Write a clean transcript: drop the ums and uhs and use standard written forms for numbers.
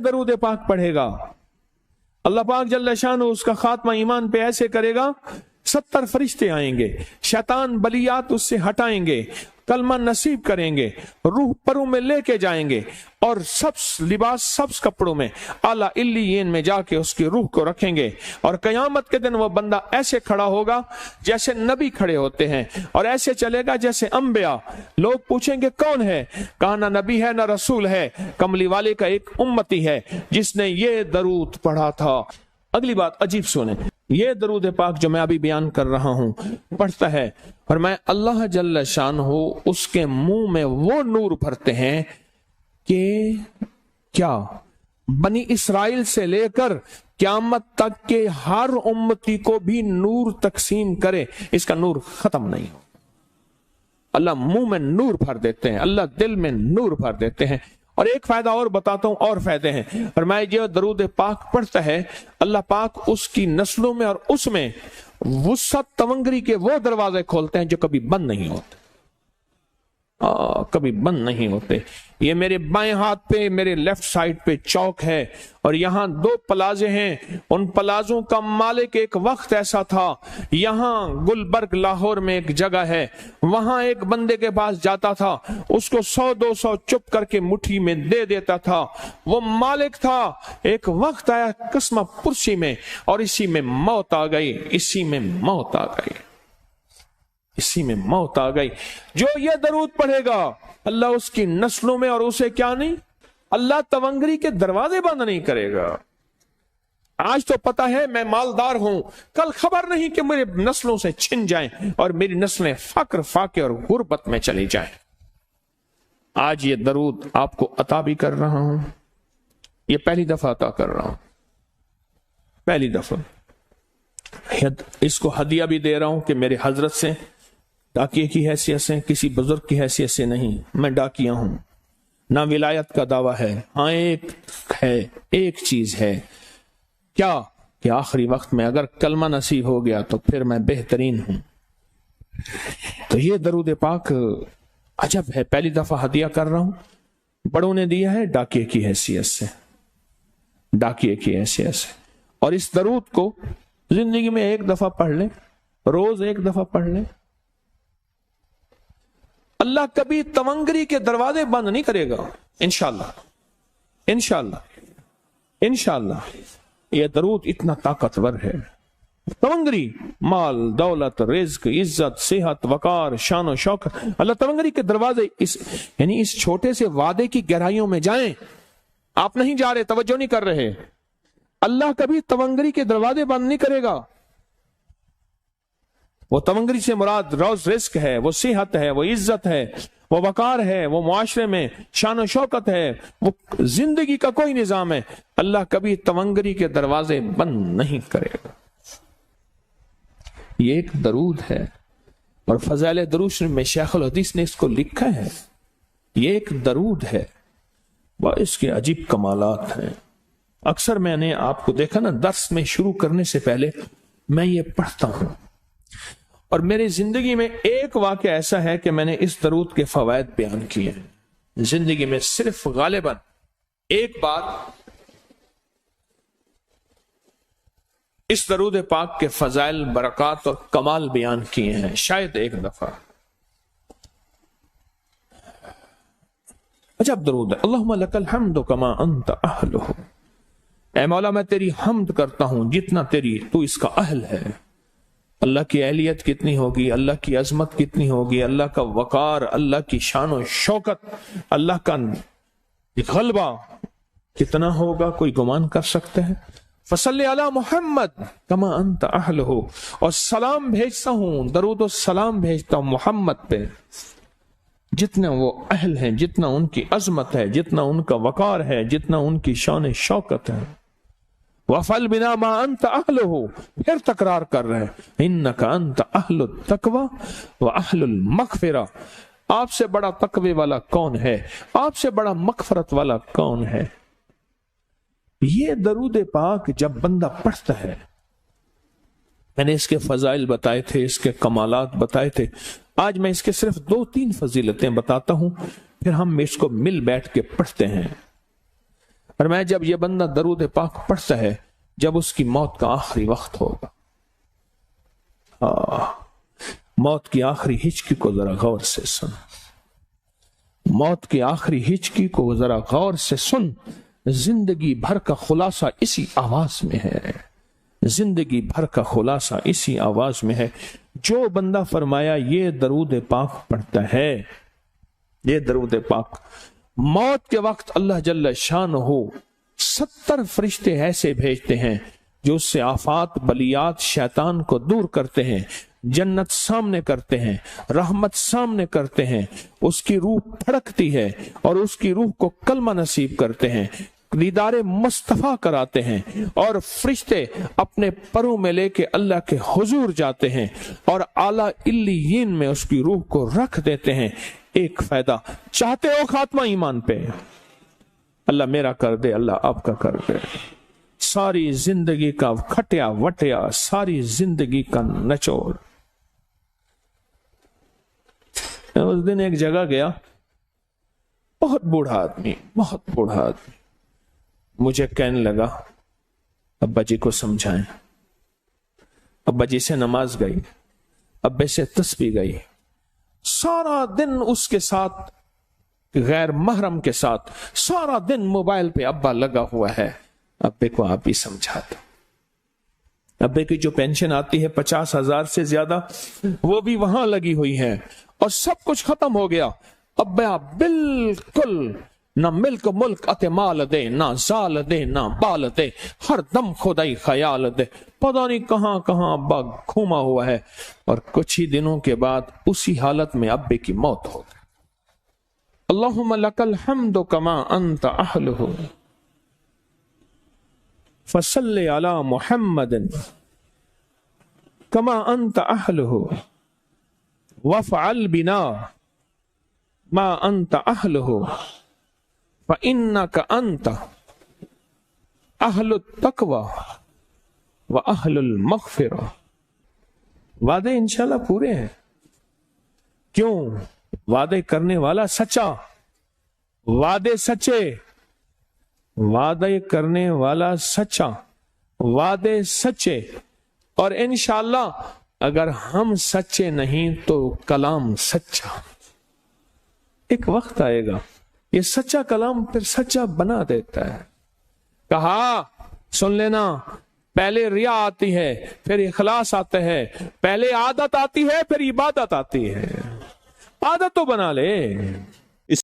درود پاک پڑھے گا اللہ پاک جل شانہ اس کا خاتمہ ایمان پہ ایسے کرے گا 70 فرشتے آئیں گے، شیطان بلیات اس سے ہٹائیں گے، کلمہ نصیب کریں گے، روح پروں میں لے کے جائیں گے اور سبز کپڑوں میں اعلیٰ علیین میں جا کے اس کی روح کو رکھیں گے، اور قیامت کے دن وہ بندہ ایسے کھڑا ہوگا جیسے نبی کھڑے ہوتے ہیں، اور ایسے چلے گا جیسے انبیاء۔ لوگ پوچھیں گے کون ہے؟ کہا نہ نبی ہے نہ رسول ہے، کملی والے کا ایک امتی ہے جس نے یہ درود پڑھا تھا۔ اگلی بات عجیب سنیں، یہ درود پاک جو میں ابھی بیان کر رہا ہوں پڑھتا ہے اور میں اللہ جل شانہ اس کے منہ میں وہ نور بھرتے ہیں کہ کیا بنی اسرائیل سے لے کر قیامت تک کے ہر امتی کو بھی نور تقسیم کرے، اس کا نور ختم نہیں ہو۔ اللہ منہ میں نور بھر دیتے ہیں، اللہ دل میں نور بھر دیتے ہیں۔ اور ایک فائدہ اور بتاتا ہوں، اور فائدے ہیں، اور میں یہ درود پاک پڑھتا ہے اللہ پاک اس کی نسلوں میں اور اس میں وسعت تونگری کے وہ دروازے کھولتے ہیں جو کبھی بند نہیں ہوتے، کبھی بند نہیں ہوتے۔ یہ میرے بائیں ہاتھ پہ، میرے لیفٹ سائڈ پہ چوک ہے اور یہاں 2 پلازے ہیں، ان پلازوں کا مالک ایک وقت ایسا تھا، یہاں گلبرگ لاہور میں ایک جگہ ہے، وہاں ایک بندے کے پاس جاتا تھا، اس کو 100-200 چپ کر کے مٹھی میں دے دیتا تھا، وہ مالک تھا۔ ایک وقت آیا قسمہ پرسی میں اور اسی میں موت آ گئی، اسی میں موت آ گئی، اسی میں موت آ گئی۔ جو یہ درود پڑھے گا اللہ اس کی نسلوں میں اور اسے کیا نہیں، اللہ تونگری کے دروازے بند نہیں کرے گا۔ آج تو پتا ہے میں مالدار ہوں، کل خبر نہیں کہ میرے نسلوں سے چھن جائیں اور میری نسلیں فقر فاقے اور غربت میں چلی جائیں۔ آج یہ درود آپ کو عطا بھی کر رہا ہوں، یہ پہلی دفعہ عطا کر رہا ہوں، پہلی دفعہ۔ اس کو ہدیہ بھی دے رہا ہوں کہ میرے حضرت سے، ڈاکیے کی حیثیت سے، کسی بزرگ کی حیثیت سے نہیں، میں ڈاکیہ ہوں، نہ ولایت کا دعویٰ ہے۔ ہاں ایک چیز ہے، کیا کہ آخری وقت میں اگر کلمہ نصیب ہو گیا تو پھر میں بہترین ہوں۔ تو یہ درود پاک عجب ہے، پہلی دفعہ ہدیہ کر رہا ہوں، بڑوں نے دیا ہے ڈاکیے کی حیثیت سے، ڈاکیے کی حیثیت سے۔ اور اس درود کو زندگی میں ایک دفعہ پڑھ لیں، روز ایک دفعہ پڑھ لیں، اللہ کبھی تونگری کے دروازے بند نہیں کرے گا، انشاءاللہ انشاءاللہ انشاءاللہ۔ یہ درود اتنا طاقتور ہے، تونگری، مال، دولت، رزق، عزت، صحت، وقار، شان و شوکت، اللہ تونگری کے دروازے یعنی اس چھوٹے سے وعدے کی گہرائیوں میں جائیں۔ آپ نہیں جا رہے، توجہ نہیں کر رہے، اللہ کبھی تونگری کے دروازے بند نہیں کرے گا۔ وہ تونگری سے مراد روز رزق ہے، وہ صحت ہے، وہ عزت ہے، وہ وقار ہے، وہ معاشرے میں شان و شوکت ہے، وہ زندگی کا کوئی نظام ہے، اللہ کبھی تونگری کے دروازے بند نہیں کرے گا۔ یہ ایک درود ہے، اور فضائل درود میں شیخ الحدیث نے اس کو لکھا ہے، یہ ایک درود ہے، وہ اس کے عجیب کمالات ہیں۔ اکثر میں نے آپ کو دیکھا نا، درس میں شروع کرنے سے پہلے میں یہ پڑھتا ہوں، اور میری زندگی میں ایک واقعہ ایسا ہے کہ میں نے اس درود کے فوائد بیان کیے ہیں، زندگی میں صرف غالباً ایک بار اس درود پاک کے فضائل، برکات اور کمال بیان کیے ہیں، شاید ایک دفعہ۔ عجب درود ہے، اللہم لک الحمد کما انت اہلہ، اے مولا میں تیری حمد کرتا ہوں جتنا تو اس کا اہل ہے۔ اللہ کی اہلیت کتنی ہوگی، اللہ کی عظمت کتنی ہوگی، اللہ کا وقار، اللہ کی شان و شوکت، اللہ کا غلبہ کتنا ہوگا، کوئی گمان کر سکتے ہیں؟ فصلی علی محمد کما انت اہلہ، اور سلام بھیجتا ہوں، درود و سلام بھیجتا ہوں محمد پہ جتنا وہ اہل ہیں، جتنا ان کی عظمت ہے، جتنا ان کا وقار ہے، جتنا ان کی شان شوکت ہے۔ وَفَعَلْ بِنَا مَا أَنْتَ أَهْلُهُ، پھر تکرار کر رہے ہیں، إِنَّكَ أَنْتَ أَهْلُ التَّقْوَى وَأَهْلُ الْمَغْفِرَةِ، آپ سے بڑا تقوی والا کون ہے، آپ سے بڑا مغفرت والا کون ہے۔ یہ درود پاک جب بندہ پڑھتا ہے، میں نے اس کے فضائل بتائے تھے، اس کے کمالات بتائے تھے، آج میں اس کے صرف 2-3 فضیلتیں بتاتا ہوں، پھر ہم اس کو مل بیٹھ کے پڑھتے ہیں۔ اور میں جب یہ بندہ درود پاک پڑھتا ہے جب اس کی موت کا آخری وقت ہوگا، موت کی آخری ہچکی کو ذرا غور سے سن، موت کی آخری ہچکی کو ذرا غور سے سن، زندگی بھر کا خلاصہ اسی آواز میں ہے، زندگی بھر کا خلاصہ اسی آواز میں ہے۔ جو بندہ فرمایا یہ درود پاک پڑھتا ہے، یہ درود پاک، موت کے وقت اللہ جل شانہ 70 فرشتے ایسے بھیجتے ہیں جو اس سے آفات بلیات شیطان کو دور کرتے ہیں، جنت سامنے کرتے ہیں، رحمت سامنے کرتے ہیں، اس کی روح پھڑکتی ہے اور اس کی روح کو کلمہ نصیب کرتے ہیں، دیدار مصطفیٰ کراتے ہیں، اور فرشتے اپنے پروں میں لے کے اللہ کے حضور جاتے ہیں اور اعلیٰ علیین میں اس کی روح کو رکھ دیتے ہیں۔ ایک فائدہ چاہتے ہو خاتمہ ایمان پہ، اللہ میرا کر دے، اللہ آپ کا کر دے، ساری زندگی کا کھٹیا وٹیا، ساری زندگی کا نچوڑ۔ اس دن ایک جگہ گیا، بہت بوڑھا آدمی، بہت بوڑھا آدمی، مجھے کہنے لگا ابا جی کو سمجھائیں۔ ابا جی سے نماز گئی، ابے سے تسبیح گئی، سارا دن اس کے ساتھ غیر محرم کے ساتھ سارا دن موبائل پہ ابا لگا ہوا ہے۔ ابے کو آپ ہی سمجھاتا، ابے کی جو پینشن آتی ہے 50,000 سے زیادہ، وہ بھی وہاں لگی ہوئی ہے اور سب کچھ ختم ہو گیا۔ ابا بالکل نہ ملک ملک اتے مال دے، نہ زال دے، نہ بال دے، ہر دم خدائی خیال دے، پتہ نہیں کہاں کہاں ابا گھوما ہوا ہے۔ اور کچھ ہی دنوں کے بعد اسی حالت میں ابے کی موت ہو گئی۔ اللہم لک الحمد کما انت اہلہ فصل علی محمد کما انت اہلہ وافعل بنا ما انت اہلہ فإنک انت اہل التقوی واہل المغفرہ۔ وعدے انشاءاللہ پورے ہیں، کیوں؟ وعدے کرنے والا سچا، وعدے سچے، وعدے کرنے والا سچا، وعدے سچے، اور انشاءاللہ اگر ہم سچے نہیں تو کلام سچا۔ ایک وقت آئے گا یہ سچا کلام پھر سچا بنا دیتا ہے۔ کہا سن لینا، پہلے ریا آتی ہے، پھر اخلاص آتا ہے، پہلے عادت آتی ہے، پھر عبادت آتی ہے۔ عادت تو بنا لے،